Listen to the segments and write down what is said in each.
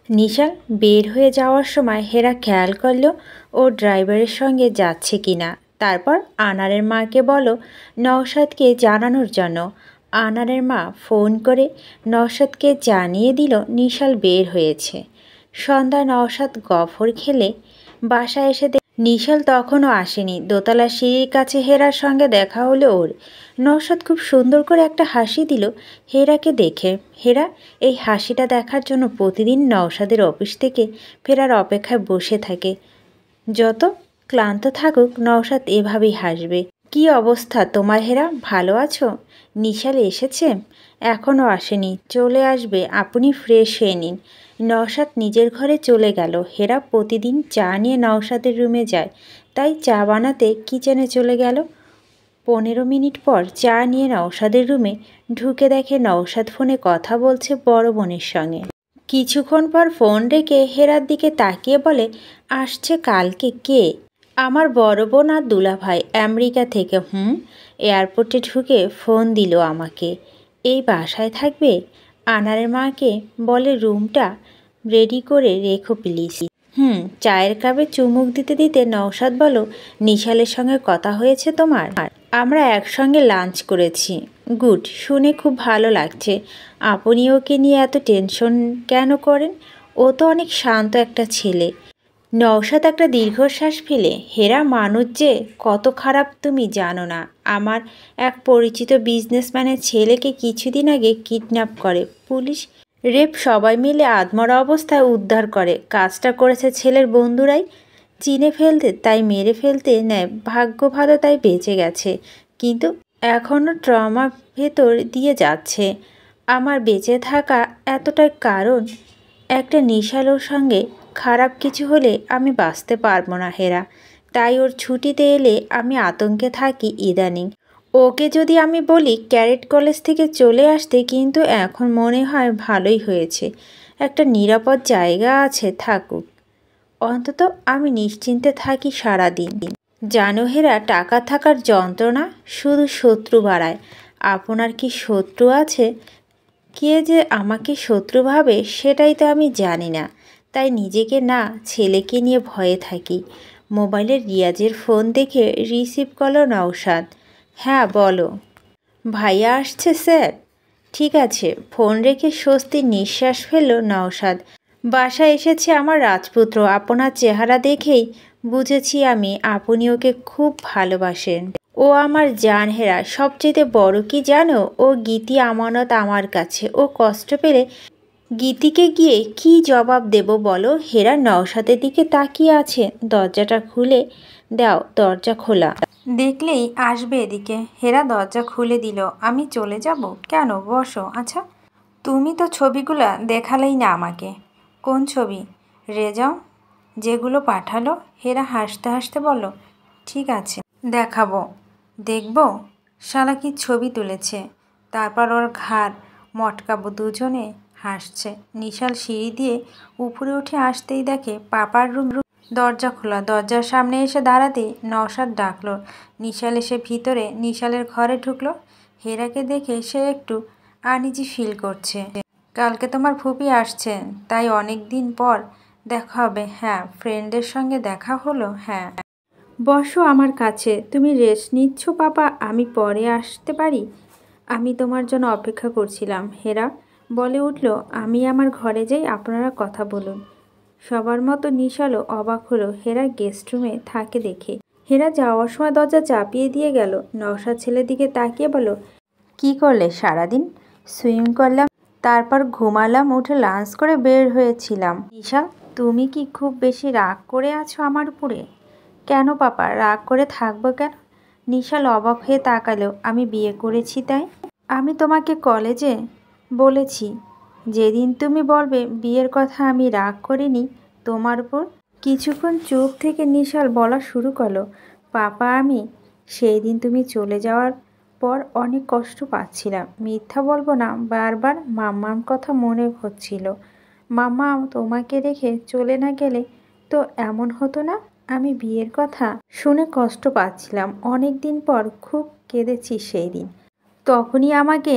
নিশাল বের হয়ে যাওয়ার সময় হেরা খেয়াল করল ও ড্রাইভারের সঙ্গে যাচ্ছে কিনা। তারপর আনারের মাকে বলো নওশাদকে জানানোর জন্য। আনারের মা ফোন করে নওশাদকে জানিয়ে দিল নিশাল বের হয়েছে। সন্ধ্যায় নওশাদ গফর খেলে বাসায় এসে নিশাল তখনও আসেনি। দোতলার সিঁড়ির কাছে হেরার সঙ্গে দেখা হলো ওর। নওশাদ খুব সুন্দর করে একটা হাসি দিল হেরাকে দেখে। হেরা এই হাসিটা দেখার জন্য প্রতিদিন নওশাদের অফিস থেকে ফেরার অপেক্ষায় বসে থাকে। যত ক্লান্ত থাকুক নওশাদ এভাবেই হাসবে। কি অবস্থা তোমার হেরা, ভালো আছো? নিশাল এসেছে? এখনও আসেনি, চলে আসবে, আপনি ফ্রেশ হয়ে নিন। নওশাদ নিজের ঘরে চলে গেল। হেরা প্রতিদিন চা নিয়ে নওশাদের রুমে যায়, তাই চা বানাতে কিচেনে চলে গেল। 15 মিনিট পর চা নিয়ে নওশাদের রুমে ঢুকে দেখে নওশাদ ফোনে কথা বলছে বড় বোনের সঙ্গে। কিছুক্ষণ পর ফোন রেখে হেরার দিকে তাকিয়ে বলে, আসছে কালকে কে? আমার বড় বোন আর দুলাভাই আমেরিকা থেকে। এয়ারপোর্টে ঢুকে ফোন দিল আমাকে। এই বাসায় থাকবে? আনারের মাকে বলে রুমটা রেডি করে রেখো প্লিজ। চায়ের কাপে চুমুক দিতে দিতে নওশাদ বলো, নিশালের সঙ্গে কথা হয়েছে তোমার? আমরা একসঙ্গে লাঞ্চ করেছি। গুড, শুনে খুব ভালো লাগছে। আপনি ওকে নিয়ে এত টেনশন কেন করেন? ও তো অনেক শান্ত একটা ছেলে। নওশাদ একটা দীর্ঘশ্বাস ফেলে, হেরা মানুষ যে কত খারাপ তুমি জানো না। আমার এক পরিচিত বিজনেসম্যানের ছেলেকে কিছুদিন আগে কিডন্যাপ করে পুলিশ, রেপ, সবাই মিলে আধমরা অবস্থায় উদ্ধার করে। কাজটা করেছে ছেলের বন্ধুরাই, চিনে ফেলতে তাই মেরে ফেলতে নেয়। ভাগ্য ভালো তাই বেঁচে গেছে, কিন্তু এখনও ট্রমা ভেতর দিয়ে যাচ্ছে। আমার বেঁচে থাকা এতটাই কারণ একটা নিশালোর সঙ্গে খারাপ কিছু হলে আমি বাঁচতে পারবো না হেরা। তাই ওর ছুটিতে এলে আমি আতঙ্কে থাকি ইদানিং। ওকে যদি আমি বলি ক্যারেট কলেজ থেকে চলে আসতে, কিন্তু এখন মনে হয় ভালোই হয়েছে, একটা নিরাপদ জায়গা আছে, থাকুক। অন্তত আমি নিশ্চিন্তে থাকি সারাদিন। জানো হেরা, টাকা থাকার যন্ত্রণা শুধু শত্রু বাড়ায়। আপনার কি শত্রু আছে? কে যে আমাকে শত্রু ভাবে সেটাই তো আমি জানি না, তাই নিজেকে না ছেলেকে নিয়ে ভয়ে থাকি। মোবাইলের রিয়াজের ফোন দেখে রিসিভ করলো নওশাদ। হ্যাঁ বলো। ভাইয়া আসছে স্যার? ঠিক আছে। ফোন রেখে স্বস্তির নিঃশ্বাস ফেলল নওশাদ। বাসায় এসেছে আমার রাজপুত্র। আপনার চেহারা দেখেই বুঝেছি আমি আপনি ওকে খুব ভালোবাসেন। ও আমার জান হেরা। সবচেয়ে বড় কি জানো, ও গীতি আমানত আমার কাছে। ও কষ্ট পেলে গীতিকে গিয়ে কি জবাব দেব বলো? হেরা নওশাদের দিকে তাকিয়ে আছে। দরজাটা খুলে দাও। দরজা খোলা দেখলেই আসবে এদিকে। হেরা দরজা খুলে দিল। আমি চলে যাব কেন? বসো। আচ্ছা, তুমি তো ছবিগুলো দেখালেই না আমাকে। কোন ছবি? রেজাও যেগুলো পাঠালো। হেরা হাসতে হাসতে বলল, ঠিক আছে দেখাবো। দেখব শালা কি ছবি তুলেছে, তারপর ওর ঘাড় মটকাবো। দুজনে হাসছে। নিশাল সিঁড়ি দিয়ে উপরে উঠে আসতেই দেখে পাপার রুম। দরজা খোলা। দরজার সামনে এসে দাঁড়াতেই নওশাদ ডাকলো। নিশাল এসে ভিতরে নিশালের ঘরে ঢুকলো। হেরাকে দেখে সে একটু আনইজি ফিল করছে। কালকে তোমার ফুপি আসছেন, তাই অনেক দিন পর দেখা হবে। হ্যাঁ। ফ্রেন্ডের সঙ্গে দেখা হলো। হ্যাঁ। বসো আমার কাছে। তুমি রেস্ট নিচ্ছ পাপা? আমি পরে আসতে পারি? আমি তোমার জন্য অপেক্ষা করছিলাম। হেরা বলে উঠল, আমি আমার ঘরে যাই, আপনারা কথা বলুন। সবার মতো নিশালও অবাক হলো হেরা গেস্ট রুমে থাকে দেখে। হেরা যাওয়ার সময় দরজা চাপিয়ে দিয়ে গেল। নওশাদ ছেলের দিকে তাকিয়ে বলল, কি করলে সারাদিন? সুইম করলাম, তারপর ঘুমালাম, উঠে লাঞ্চ করে বের হয়েছিলাম। নিশাল, তুমি কি খুব বেশি রাগ করে আছো আমার উপরে? কেন পাপা, রাগ করে থাকবো কেন? নিশাল অবাক হয়ে তাকালো। আমি বিয়ে করেছি তাই? আমি তোমাকে কলেজে বলেছি, যেদিন তুমি বলবে বিয়ের কথা, আমি রাগ করিনি তোমার উপর। কিছুক্ষণ চুপ থেকে নিশাল বলা শুরু করলো, পাপা আমি সেই দিন তুমি চলে যাওয়ার পর অনেক কষ্ট পাচ্ছিলাম। মিথ্যা বলবো না, বারবার মাম্মার কথা মনে হচ্ছিল। মাম্মা তোমাকে রেখে চলে না গেলে তো এমন হতো না। আমি বিয়ের কথা শুনে কষ্ট পাচ্ছিলাম। অনেক দিন পর খুব কেঁদেছি সেই দিন। তখনই আমাকে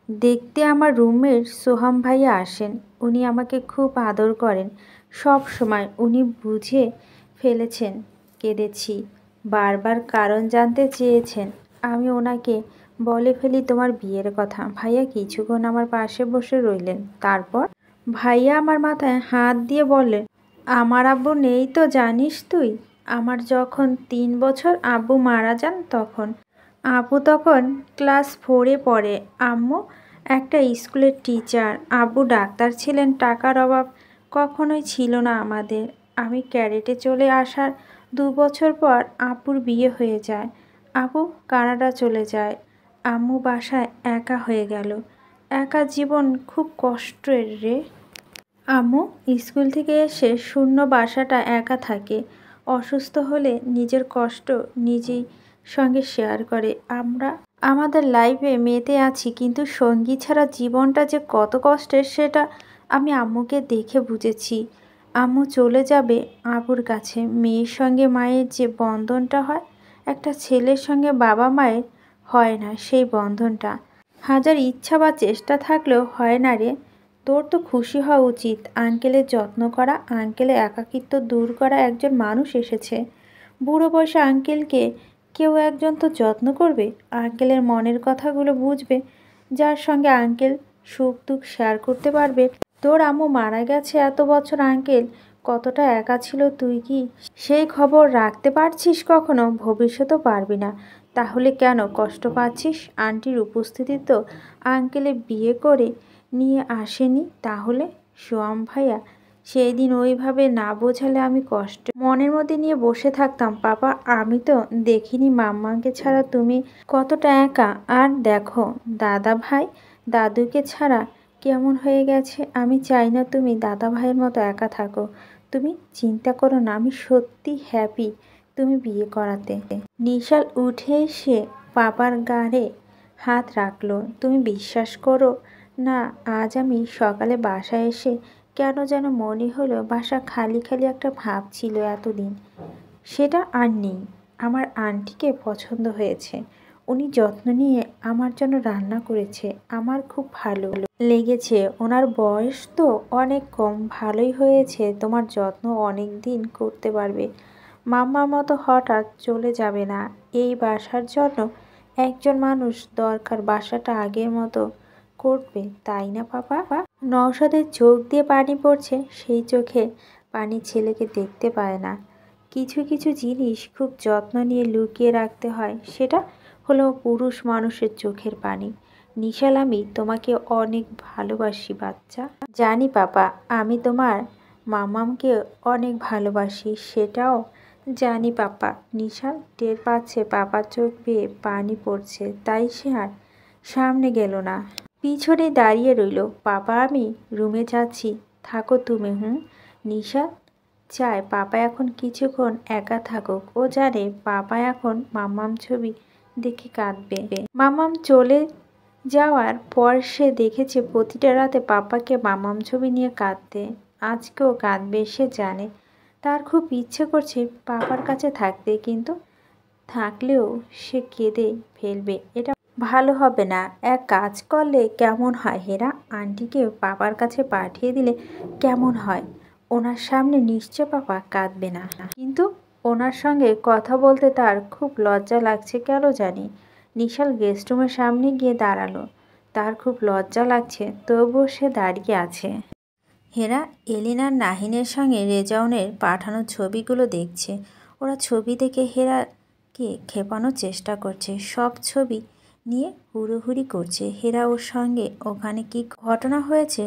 দেখতে আমার রুমমেট সোহাম ভাইয়া আসেন। উনি আমাকে খুব আদর করেন। সব সময় উনি বুঝে ফেলেছেন কেঁদেছি। বারবার কারণ জানতে চেয়েছেন। আমি ওনাকে বলে ফেলি তোমার বিয়ের কথা। ভাইয়া কিছুক্ষণ আমার পাশে বসে রইলেন। তারপর ভাইয়া আমার মাথায় হাত দিয়ে বললেন, আমার আব্বু নেই তো জানিস তুই? আমার যখন 3 বছর আব্বু মারা যান তখন। আব্বু তখন ক্লাস 4-এ পড়ে। আম্মু একটা স্কুলের টিচার। আব্বু ডাক্তার ছিলেন। টাকার অভাব কখনোই ছিল না আমাদের। আমি ক্যাডেটে চলে আসার 2 বছর পর আব্বুর বিয়ে হয়ে যায়। আব্বু কানাডা চলে যায়। আম্মু বাসায় একা হয়ে গেল। একা জীবন খুব কষ্টের রে। আম্মু স্কুল থেকে এসে শূন্য বাসাটা একা থাকে। অসুস্থ হলে নিজের কষ্ট নিজেই সঙ্গে শেয়ার করে। আমরা আমাদের লাইফে মেতে আছি, কিন্তু সঙ্গী ছাড়া জীবনটা যে কত কষ্টের সেটা আমি আম্মুকে দেখে বুঝেছি। আম্মু চলে যাবে আব্বুর কাছে। মেয়ের সঙ্গে মায়ের যে বন্ধনটা হয়, একটা ছেলের সঙ্গে বাবা মায়ের হয় না সেই বন্ধনটা। হাজার ইচ্ছা বা চেষ্টা থাকলেও হয় না রে। তোর তো খুশি হওয়া উচিত। আঙ্কেলের যত্ন করা, আঙ্কেলের একাকিত্ব দূর করা একজন মানুষ এসেছে। বুড়ো বয়সে আঙ্কেলকে কেউ একজন তো যত্ন করবে। আঙ্কেলের মনের কথাগুলো বুঝবে, যার সঙ্গে আঙ্কেল সুখ দুঃখ শেয়ার করতে পারবে। তোর আম্মু মারা গেছে এত বছর, আঙ্কেল কতটা একা ছিল তুই কি সেই খবর রাখতে পারছিস কখনো? ভবিষ্যতেও পারবি না। তাহলে কেন কষ্ট পাচ্ছিস? আন্টির উপস্থিতি তো আঙ্কেলে বিয়ে করে নিয়ে আসেনি। তাহলে সোয়াম ভাইয়া সেই দিন ওইভাবে না বোঝালে আমি কষ্ট মনের মধ্যে নিয়ে বসে থাকতাম। পাপা, আমি তো দেখিনি মাম্মাকে ছাড়া তুমি কতটা একা। আর দেখো দাদা ভাই দাদুকে ছাড়া কেমন হয়ে গেছে। আমি চাই না তুমি দাদা ভাইয়ের মতো একা থাকো। তুমি চিন্তা করো না, আমি সত্যি হ্যাপি তুমি বিয়ে করাতে। নিশাল উঠে এসে পাপার গাড়ে হাত রাখলো। তুমি বিশ্বাস করো না, আজ আমি সকালে বাসায় এসে কেন যেন মনে হলো বাসা খালি খালি একটা ভাব ছিল এতদিন, সেটা আর নেই। আমার আন্টিকে পছন্দ হয়েছে। উনি যত্ন নিয়ে আমার জন্য রান্না করেছে। আমার খুব ভালো লেগেছে। ওনার বয়স তো অনেক কম। ভালোই হয়েছে। তোমার যত্ন অনেক দিন করতে পারবে। মাম্মার মতো হঠাৎ চলে যাবে না। এই বাসার জন্য একজন মানুষ দরকার। বাসাটা আগের মতো করবে, তাই না পাপা? নওশাদের চোখ দিয়ে পানি পড়ছে। সেই চোখে পানি ছেলেকে দেখতে পায় না। কিছু কিছু জিনিস খুব যত্ন নিয়ে লুকিয়ে রাখতে হয়। সেটা হলো পুরুষ মানুষের চোখের পানি। নিশাল, আমি তোমাকে অনেক ভালোবাসি বাচ্চা। জানি পাপা, আমি তোমার মামামকে অনেক ভালোবাসি, সেটাও জানি পাপা। নিশাল টের পাচ্ছে পাপার চোখ বেয়ে পানি পড়ছে, তাই সে আর সামনে গেল না, পিছনে দাঁড়িয়ে রইল। পাপা, আমি রুমে যাচ্ছি, থাকো তুমি। নিশাল চায় পাপা এখন কিছুক্ষণ একা থাকুক। ও জানে পাপা এখন মাম্মাম ছবি দেখে কাঁদবে। মাম্মাম চলে যাওয়ার পর সে দেখেছে প্রতিটা রাতে পাপাকে মাম্মাম ছবি নিয়ে কাঁদতে। আজকেও কাঁদবে সে জানে। তার খুব ইচ্ছে করছে পাপার কাছে থাকতে, কিন্তু থাকলেও সে কেঁদে ফেলবে। এটা ভালো হবে না। এক কাজ করলে কেমন হয় হেরা? আন্টিকে পাপার কাছে পাঠিয়ে দিলে কেমন হয়? ওনার সামনে নিশ্চয় পাপা কাঁদবে না। কিন্তু ওনার সঙ্গে কথা বলতে তার খুব লজ্জা লাগছে কেন জানি। নিশাল গেস্ট রুমের সামনে গিয়ে দাঁড়ালো। তার খুব লজ্জা লাগছে, তবুও সে দাঁড়িয়ে আছে। হেরা এলিন আর নাহিনের সঙ্গে রেজাউনের পাঠানো ছবিগুলো দেখছে। ওরা ছবি দেখে হেরাকে খেপানোর চেষ্টা করছে। সব ছবি নিয়ে হুড়োহুড়ি করছে। হেরা ওর সঙ্গে ওখানে কি ঘটনা হয়েছে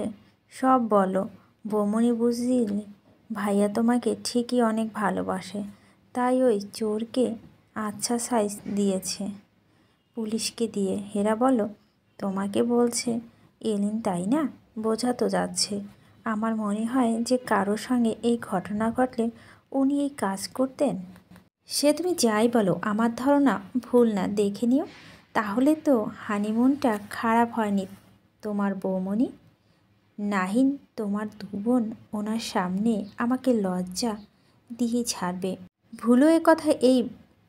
সব বলো। বৌমনি, বুঝলি ভাইয়া তোমাকে ঠিকই অনেক ভালোবাসে, তাই ওই চোরকে আচ্ছা সাইজ দিয়েছে পুলিশকে দিয়ে। হেরা বলো, তোমাকে বলছে এলিন, তাই না? বোঝা তো যাচ্ছে। আমার মনে হয় যে কারো সঙ্গে এই ঘটনা ঘটলে উনি এই কাজ করতেন। সে তুমি যাই বলো, আমার ধারণা ভুল না, দেখে নিও। তাহলে তো হানিমুনটা খারাপ হয়নি তোমার বৌমনি। নাহিন, তোমার দু বোন ওনার সামনে আমাকে লজ্জা দিয়ে ছাড়বে। ভুলো এ কথা এই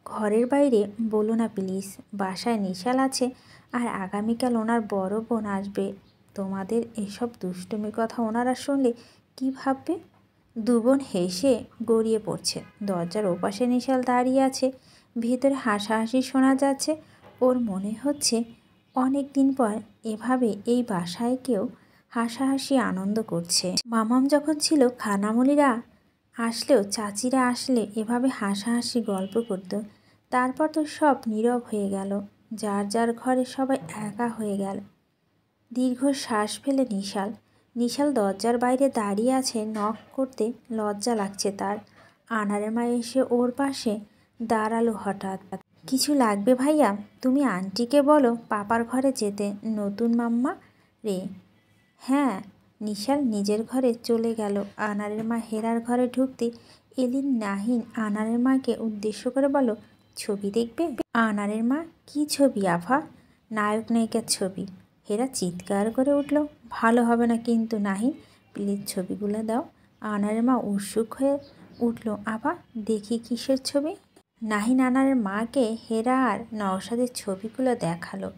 ঘরের বাইরে বলো না প্লিজ। বাসায় নিশাল আছে আর আগামীকাল ওনার বড় বোন আসবে তোমাদের এসব দুষ্টুমি কথা ওনারা শুনলে কি ভাববে? দুবোন হেসে গড়িয়ে পড়ছে। দরজার ওপাশে নিশাল দাঁড়িয়ে আছে। ভিতরে হাসাহাসি শোনা যাচ্ছে। ওর মনে হচ্ছে অনেক দিন পর এভাবে এই বাসায় কেউ হাসাহাসি আনন্দ করছে। মামাম যখন ছিল খানামুলিরা আসলেও, চাচিরা আসলে এভাবে হাসাহাসি গল্প করত। তারপর তো সব নীরব হয়ে গেল। যার যার ঘরে সবাই একা হয়ে গেল। দীর্ঘ শ্বাস ফেলে নিশাল দরজার বাইরে দাঁড়িয়ে আছে। নক করতে লজ্জা লাগছে তার। আনারের মা এসে ওর পাশে দাঁড়ালো হঠাৎ। কিছু লাগবে ভাইয়া? তুমি আন্টিকে বলো পাপার ঘরে যেতে। নতুন মাম্মা রে। হ্যাঁ। নিশাল নিজের ঘরে চলে গেল। আনারের মা হেরার ঘরে ঢুকতে এলিন নাহিন আনারের মাকে উদ্দেশ্য করে বলো, ছবি দেখবে? আনারের মা, কি ছবি আফা? নায়ক নায়িকার ছবি। হেরা চিৎকার করে উঠল, ভালো হবে না কিন্তু নাহিন, প্লিজ ছবিগুলো দাও। আনারের মা উৎসুক হয়ে উঠল, আফা দেখি কিসের ছবি? নাহিন আনারের মাকে হেরা আর নওশাদের ছবিগুলো দেখালো।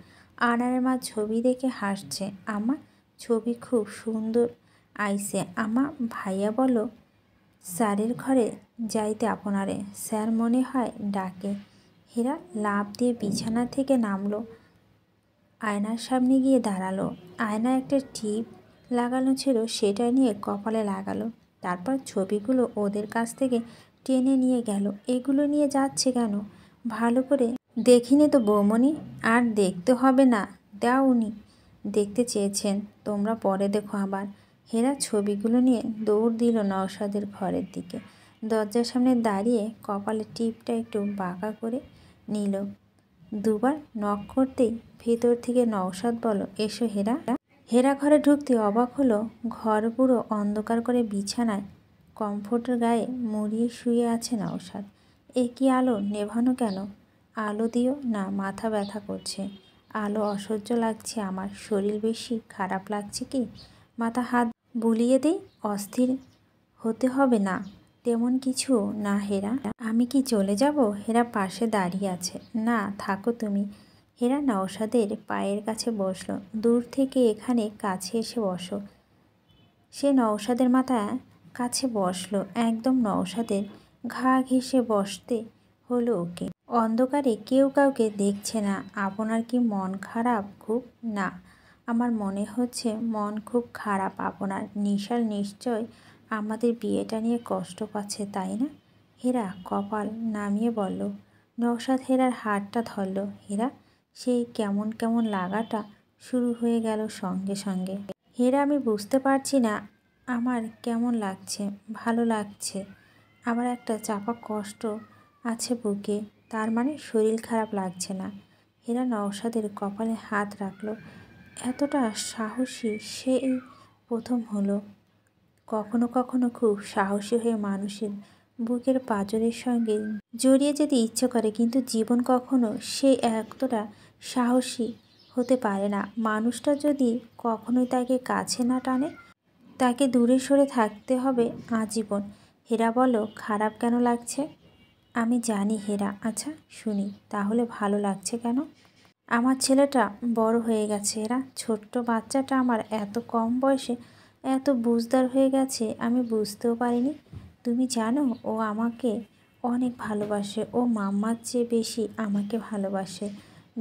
আনারের মা ছবি দেখে হাসছে। আমা, ছবি খুব সুন্দর আইছে আমা। ভাইয়া বলো স্যারের ঘরে যাইতে আপনারে, স্যার মনে হয় ডাকে। হেরা লাফ দিয়ে বিছানা থেকে নামলো। আয়নার সামনে গিয়ে দাঁড়ালো। আয়নায় একটা টিপ লাগানো ছিল, সেটা নিয়ে কপালে লাগালো। তারপর ছবিগুলো ওদের কাছ থেকে টেনে নিয়ে গেল। এগুলো নিয়ে যাচ্ছে কেন? ভালো করে দেখিনি তো বৌমণি। আর দেখতে হবে না, দাও, উনি দেখতে চেয়েছেন, তোমরা পরে দেখো আবার। হেরা ছবিগুলো নিয়ে দৌড় দিল নওশাদের ঘরের দিকে। দরজার সামনে দাঁড়িয়ে কপালে টিপটা একটু বাঁকা করে নিল। দুবার নক করতেই ভেতর থেকে নওশাদ বলো, এসো হেরা। হেরা ঘরে ঢুকতে অবাক হলো। ঘর পুরো অন্ধকার করে বিছানায় কমফোর্টের গায়ে মুড়িয়ে শুয়ে আছে নওশাদ। এ কি আলো নেভানো কেন? আলো দিও না, মাথা ব্যথা করছে। আলো অসহ্য লাগছে আমার। শরীর বেশি খারাপ লাগছে কি? মাথা হাত বুলিয়ে দিই। অস্থির হতে হবে না, তেমন কিছু না হেরা। আমি কি চলে যাব? হেরা পাশে দাঁড়িয়ে আছে। না, থাকো তুমি। হেরা নওশাদের পায়ের কাছে বসলো। দূর থেকে এখানে কাছে এসে বসো। সে নওশাদের মাথা কাছে বসলো। একদম নওশাদের ঘা ঘেঁষে বসতে হলো ওকে। অন্ধকারে কেউ কাউকে দেখছে না। আপনার কি মন খারাপ খুব? না, আমার মনে হচ্ছে মন খুব খারাপ আপনার। নিশাল নিশ্চয় আমাদের বিয়েটা নিয়ে কষ্ট পাচ্ছে, তাই না? হেরা কপাল নামিয়ে বলল। নওশাদ হেরার হাতটা ধরল। হেরা সেই কেমন কেমন লাগাটা শুরু হয়ে গেল সঙ্গে সঙ্গে। হেরা, আমি বুঝতে পারছি না আমার কেমন লাগছে। ভালো লাগছে, আবার একটা চাপা কষ্ট আছে বুকে। তার মানে শরীর খারাপ লাগছে না। হেরা নওশাদের কপালে হাত রাখলো। এতটা সাহসী সে এই প্রথম হলো। কখনো কখনো খুব সাহসী হয়ে মানুষের বুকের পাঁজরের সঙ্গে জড়িয়ে যেতে ইচ্ছে করে, কিন্তু জীবন কখনো সে এতটা সাহসী হতে পারে না। মানুষটা যদি কখনোই তাকে কাছে না টানে, তাকে দূরে সরে থাকতে হবে আজীবন। হেরা বলো, খারাপ কেন লাগছে? আমি জানি হেরা। আচ্ছা শুনি তাহলে, ভালো লাগছে কেন? আমার ছেলেটা বড় হয়ে গেছে এরা। ছোট্ট বাচ্চাটা আমার এত কম বয়সে এত বুঝদার হয়ে গেছে, আমি বুঝতেও পারিনি। তুমি জানো ও আমাকে অনেক ভালোবাসে। ও মাম্মার চেয়ে বেশি আমাকে ভালোবাসে।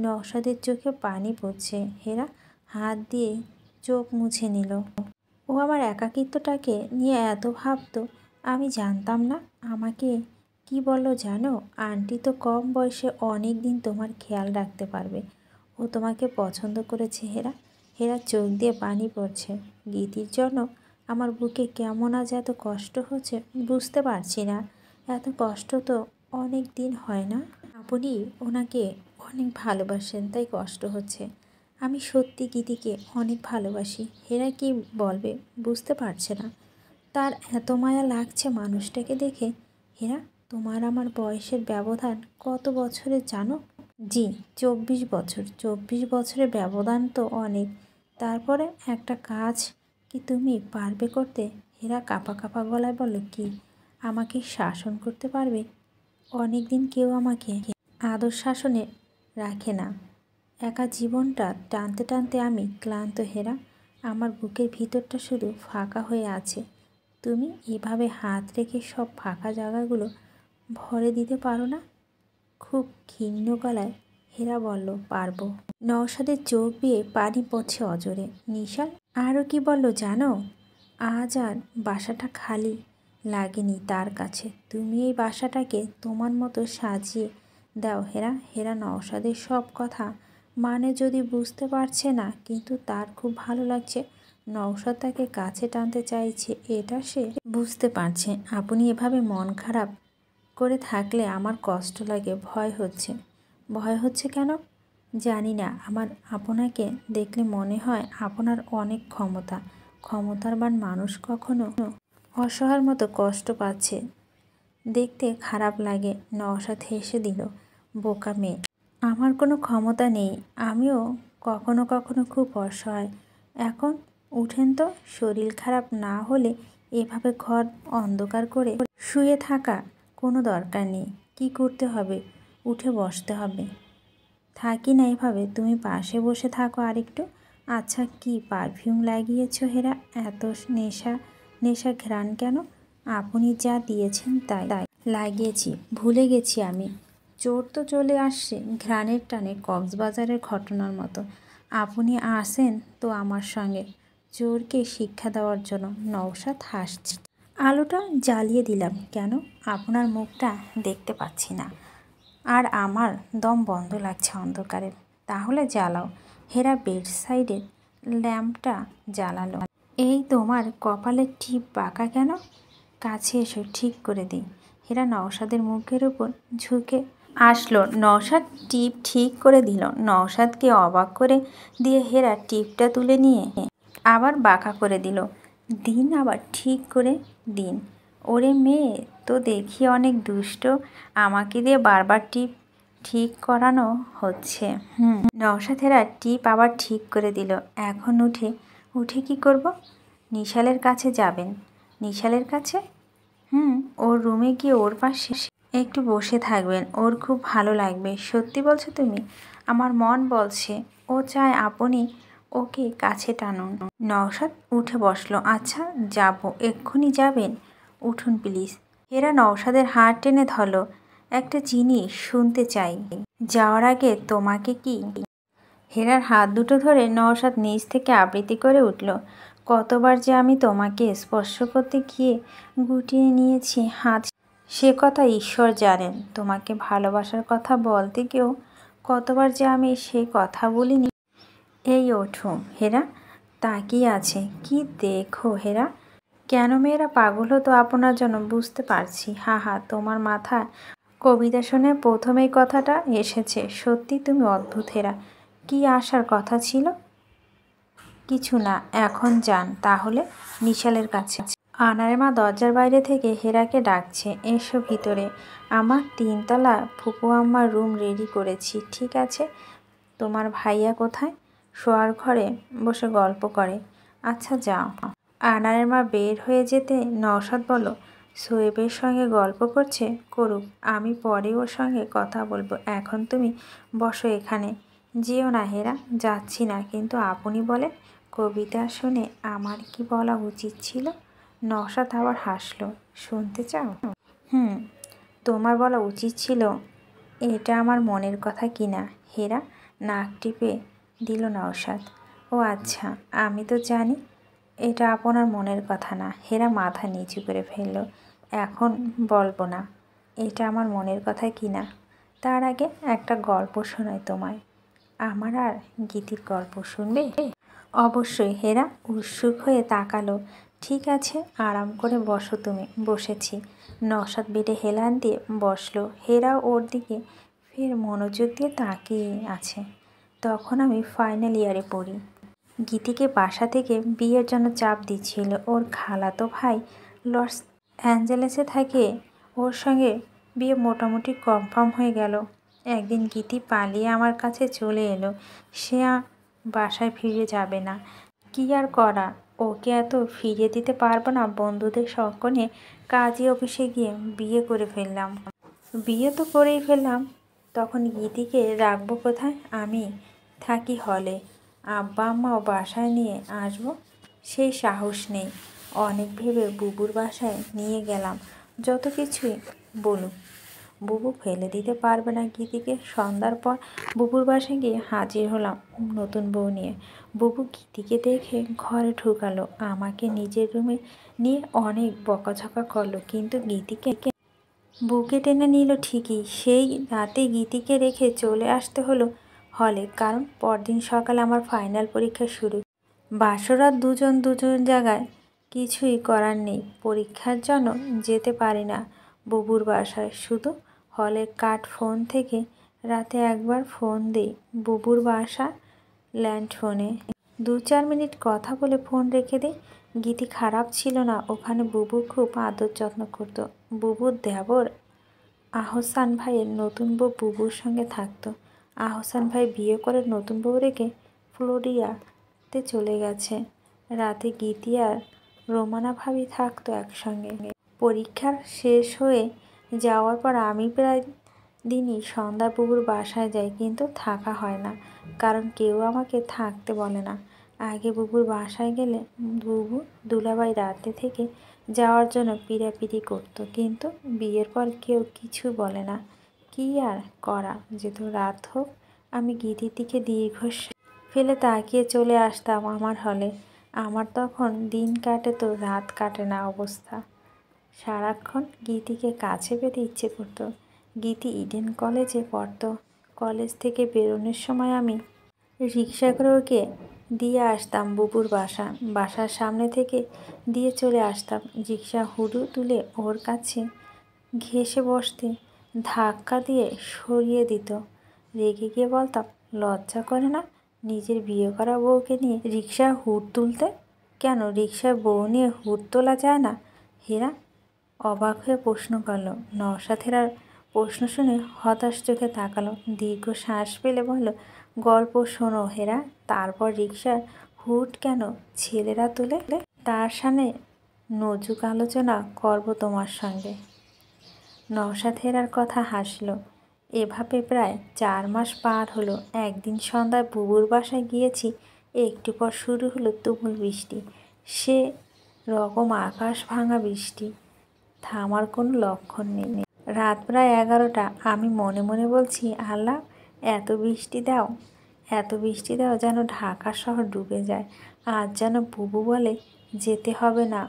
নওশাদের চোখে পানি পড়ছে। হেরা হাত দিয়ে চোখ মুছে নিল। ও আমার একাকিত্বটাকে নিয়ে এত ভাবতো, আমি জানতাম না। আমাকে কি বলো জানো, আন্টি তো কম বয়সে অনেক দিন তোমার খেয়াল রাখতে পারবে। ও তোমাকে পছন্দ করেছে হেরা। হেরা চোখ দিয়ে পানি পড়ছে। গীতির জন্য আমার বুকে কেমন আজ এত কষ্ট হচ্ছে বুঝতে পারছি না। এত কষ্ট তো অনেক দিন হয় না। আপনি ওনাকে অনেক ভালোবাসেন তাই কষ্ট হচ্ছে। আমি সত্যি গীতিকে অনেক ভালোবাসি। হেরা কি বলবে বুঝতে পারছে না। তার এত মায়া লাগছে মানুষটাকে দেখে। হেরা, তোমার আমার বয়সের ব্যবধান কত বছরের জানো? জি, 24 বছর। 24 বছরের ব্যবধান তো অনেক। তারপরে একটা কাজ কি তুমি পারবে করতে? হেরা কাঁপা কাঁপা গলায় বলল, কি? আমাকে শাসন করতে পারবে? অনেক দিন কেউ আমাকে আদর শাসনে রাখে না। একা জীবনটা টানতে টানতে আমি ক্লান্ত হেরা। আমার বুকের ভিতরটা শুধু ফাঁকা হয়ে আছে। তুমি এভাবে হাত রেখে সব ফাঁকা জায়গাগুলো ভরে দিতে পারো না? খুব ক্ষীণ গলায় হেরা বলল, পারবো। নওশাদের চোখ বেয়ে পানি পড়ছে অজরে। নিশাল আরও কি বলল জানো? আজ আর বাসাটা খালি লাগেনি তার কাছে। তুমি এই বাসাটাকে তোমার মতো সাজিয়ে দাও হেরা। হেরা নওশাদের সব কথা মানে যদি বুঝতে পারছে না, কিন্তু তার খুব ভালো লাগছে। নওশাদ তাকে কাছে টানতে চাইছে, এটা সে বুঝতে পারছে। আপনি এভাবে মন খারাপ করে থাকলে আমার কষ্ট লাগে, ভয় হচ্ছে। ভয় হচ্ছে কেন জানি না। আমার আপনাকে দেখলে মনে হয় আপনার অনেক ক্ষমতা। ক্ষমতাবান মানুষ কখনো অসহায়ের মতো কষ্ট পাচ্ছে দেখতে খারাপ লাগে। নওশাদ হেসে দিল, বোকা মেয়ে। আমার কোনো ক্ষমতা নেই, আমিও কখনো কখনো খুব অসহায়। এখন উঠেন তো। শরীর খারাপ না হলে এভাবে ঘর অন্ধকার করে শুয়ে থাকা কোনো দরকার নেই। কি করতে হবে? উঠে বসতে হবে। থাকি না এভাবে, তুমি পাশে বসে থাকো আরেকটু। আচ্ছা, কি পারফিউম লাগিয়েছ হেরা? এত নেশা ঘ্রাণ কেন? আপনি যা দিয়েছেন তাই লাগিয়েছি, ভুলে গেছি আমি। চোর তো চলে আসছে ঘ্রাণের টানে, কক্সবাজারের ঘটনার মতো। আপনি আসেন তো আমার সঙ্গে চোরকে শিক্ষা দেওয়ার জন্য। নওশাদ হাসছে। আলোটা জ্বালিয়ে দিলাম কেন? আপনার মুখটা দেখতে পাচ্ছি না, আর আমার দম বন্ধ লাগছে অন্ধকারে। তাহলে জ্বালাও। হেরা বেড সাইডের ল্যাম্পটা জ্বালালো। এই তোমার কপালের টিপ বাঁকা কেন? কাছে এসো, ঠিক করে দিই। হেরা নওশাদের মুখের উপর ঝুঁকে আসলো। নওশাদ টিপ ঠিক করে দিল। নওশাদকে অবাক করে দিয়ে হেরা টিপটা তুলে নিয়ে আবার বাঁকা করে দিল। দিন, আবার ঠিক করে দিন। ওরে মেয়ে তো দেখি অনেক দুষ্ট, আমাকে দিয়ে বারবার টিপ ঠিক করানো হচ্ছে। নওশাদ হেরা টিপ আবার ঠিক করে দিল। এখন উঠে কি করব? নিশালের কাছে যাবেন। নিশালের কাছে? ওর রুমে গিয়ে ওর পাশে একটু বসে থাকবেন, ওর খুব ভালো লাগবে। সত্যি বলছো তুমি? আমার মন বলছে ও চায় আপনি ওকে কাছে টানুন। নওশাদ উঠে বসলো। আচ্ছা যাব। এক্ষুনি যাবেন? উঠুন প্লিজ। এরা নওশাদের হাত টেনে ধরল। একটা জিনিস শুনতে চাই। যাওয়ার আগে তোমাকে কি? হেরার হাত দুটো ধরে নওশাদ নিচ থেকে আবৃত্তি করে উঠল। কতবার যে আমি তোমাকে স্পর্শ করতে গিয়ে গুটিয়ে নিয়েছি হাত, সে কথা ঈশ্বর জানেন। তোমাকে ভালোবাসার কথা বলতে গিয়েও কতবার যে আমি সে কথা বলিনি। এই ওঠো। হেরা তাকিয়ে আছে। কি দেখো হেরা? কেন মেয়েরা পাগল হতো আপনার জন্য বুঝতে পারছি। হা তোমার মাথায় কবিতা শুনে প্রথমেই কথাটা এসেছে। সত্যি তুমি অদ্ভুত হেরা। কি আসার কথা ছিল? কিছু না, এখন যান তাহলে নিশালের কাছে। আনারের মা দরজার বাইরে থেকে হেরাকে ডাকছে, এসো ভিতরে। আমার 3তলা ফুপু আম্মার রুম রেডি করেছি, ঠিক আছে? তোমার ভাইয়া কোথায়? শোয়ার ঘরে বসে গল্প করে। আচ্ছা যাও। আনারের মা বের হয়ে যেতে নওশাদ বলল, সোয়েবের সঙ্গে গল্প করছে, করুক, আমি পরে ওর সঙ্গে কথা বলবো। এখন তুমি বসো এখানে। যেও না হেরা। যাচ্ছি না, কিন্তু আপনি বলেন। কবিতা শুনে আমার কি বলা উচিত ছিল? নওশাদ আবার হাসলো। শুনতে চাও? তোমার বলা উচিত ছিল এটা আমার মনের কথা কিনা। হেরা নাক টিপে দিল নওশাদ। ও আচ্ছা, আমি তো জানি এটা আপনার মনের কথা না। হেরা মাথা নিচু করে ফেলল। এখন বলবো না এটা আমার মনের কথা কিনা। তার আগে একটা গল্প শোনাই তোমায়। আমার আর গীতির গল্প শুনবে? অবশ্যই। হেরা উৎসুক হয়ে তাকালো। ঠিক আছে, আরাম করে বসো তুমি। বসেছি। নওশাদ বেডে হেলান দিয়ে বসলো। হেরা ওর দিকে ফের মনোযোগ দিয়ে তাকিয়ে আছে। তখন আমি ফাইনাল ইয়ারে পড়ি। গীতিকে বাসা থেকে বিয়ের জন্য চাপ দিচ্ছিল। ওর খালাতো ভাই লস অ্যাঞ্জেলেসে থাকে। ওর সঙ্গে বিয়ে মোটামুটি কনফার্ম হয়ে গেল। একদিন গীতি পালিয়ে আমার কাছে চলে এলো। সে বাসায় ফিরে যাবে না। কি আর করা, ওকে এত ফিরিয়ে দিতে পারবো না। বন্ধুদের সঙ্গ নিয়ে কাজী অফিসে গিয়ে বিয়ে করে ফেললাম। বিয়ে তো করেই ফেললাম, তখন গীতিকে রাখবো কোথায়? আমি থাকি হলে। আব্বা আম্মাও বাসায় নিয়ে আসবো সেই সাহস নেই। অনেক ভেবে বুবুর বাসায় নিয়ে গেলাম। যত কিছুই বলুক, বুবু ফেলে দিতে পারবে না গীতিকে। সন্ধ্যার পর বুবুর বাসায় গিয়ে হাজির হলাম নতুন বউ নিয়ে। বুবু গীতিকে দেখে ঘরে ঢুকালো, আমাকে নিজের রুমে নিয়ে অনেক বকাঝকা করলো, কিন্তু গীতিকে বুকে টেনে নিল ঠিকই। সেই রাতে গীতিকে রেখে চলে আসতে হলো হলে, কারণ পরদিন সকালে আমার ফাইনাল পরীক্ষা শুরু। বাসরাত দুজন জায়গায়, কিছুই করার নেই। পরীক্ষার জন্য যেতে পারি না বুবুর বাসায়, শুধু হলের কার্ড ফোন থেকে রাতে একবার ফোন দিই বুবুর বাসা ল্যান্ড ফোনে। 2-4 মিনিট কথা বলে ফোন রেখে দিই। গীতি খারাপ ছিল না ওখানে, বুবু খুব আদর যত্ন করত। বুবুর দেবর আহসান ভাইয়ের নতুন বউ বুবুর সঙ্গে থাকতো। আহসান ভাই বিয়ে করে নতুন বউ রেখে ফ্লোরিডাতে চলে গেছে। রাতে গীতি আর রোমানা ভাবি থাকতো একসঙ্গে। পরীক্ষার শেষ হয়ে যাওয়ার পর আমি প্রায় দিনই সন্ধ্যা বুবুর বাসায় যাই, কিন্তু থাকা হয় না, কারণ কেউ আমাকে থাকতে বলে না। আগে বুবুর বাসায় গেলে বুবু দুলাভাই রাতে থেকে যাওয়ার জন্য পিড়াপিড়ি করতো, কিন্তু বিয়ের পর কেউ কিছু বলে না। কি আর করা যেত, রাত হোক। আমি গীতির দিকে দীর্ঘশ্বাস ফেলে তাকিয়ে চলে আসতাম আমার হলে। আমার তখন দিন কাটে তো রাত কাটে না অবস্থা। সারাক্ষণ গীতিকে কাছে পেতে ইচ্ছে করতো। গীতি ইডেন কলেজে পড়তো। কলেজ থেকে বেরোনোর সময় আমি রিক্সা করে ওকে দিয়ে আসতাম বুবুর বাসার সামনে থেকে দিয়ে চলে আসতাম। রিক্সা হুডু তুলে ওর কাছে ঘেঁষে বসতে ধাক্কা দিয়ে সরিয়ে দিত। রেগে গিয়ে বলতাম, লজ্জা করে না নিজের বিয়ে করা বউকে নিয়ে রিক্সায় হুড তুলতে? কেন রিক্সায় বউ নিয়ে হুড তোলা যায় না? হেরা অবাক হয়ে প্রশ্ন করল। নওশাদ হেরার প্রশ্ন শুনে হতাশ চোখে তাকালো, দীর্ঘ শ্বাস ফেলে বলল, গল্প শোনো হেরা। তারপর রিক্সার হুড কেন ছেলেরা তোলে তার সামনে নজুক আলোচনা করব তোমার সঙ্গে। নওশাদ হেরার কথা হাসল। এভাবে প্রায় 4 মাস পার হলো। একদিন সন্ধ্যায় বুবুর বাসায় গিয়েছি, একটু পর শুরু হলো তুমুল বৃষ্টি। সে রকম আকাশ ভাঙা বৃষ্টি, থামার কোনো লক্ষণ নেই। রাত প্রায় 11টা। আমি মনে মনে বলছি, আল্লাহ এত বৃষ্টি দাও, এত বৃষ্টি দাও যেন ঢাকা শহর ডুবে যায়। আজ যেন বুবু বলে যেতে হবে না,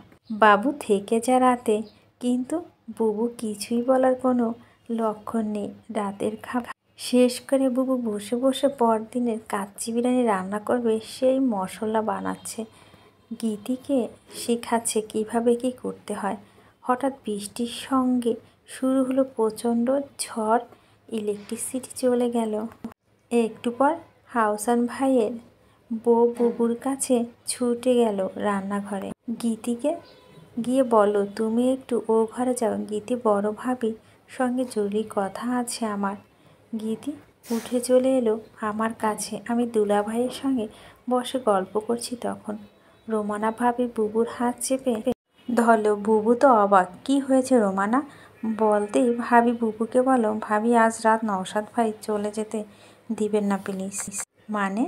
বাবু থেকে যা রাতে। কিন্তু বুবু কিছুই বলার কোনো লক্ষণ নেই। রাতের খাবার শেষ করে বুবু বসে বসে পরদিনের কাচ্চি বিরিয়ানি রান্না করবে সেই মশলা বানাচ্ছে। গীতিকে শেখাচ্ছে কিভাবে কি করতে হয়। হঠাৎ বৃষ্টির সঙ্গে শুরু হলো প্রচণ্ড ঝড়, ইলেকট্রিসিটি চলে গেল। একটু পর আহসান ভাইয়ের বউ বুবুর কাছে ছুটে গেল রান্নাঘরে। গীতিকে গিয়ে বলো তুমি একটু ও ঘরে যাও, গীতি বড় ভাবির সঙ্গে জরুরি কথা আছে আমার। গীতি উঠে চলে এলো আমার কাছে। আমি দুলাভাইয়ের সঙ্গে বসে গল্প করছি তখন রোমানা ভাবি বুবুর হাত চেপে ধরল। বুবু তো অবাক, কি হয়েছে রোমানা? বলতেই ভাবি বুবুকে বলো, ভাবি আজ রাত নওশাদ ভাই চলে যেতে দিবেন না প্লিজ। মানে?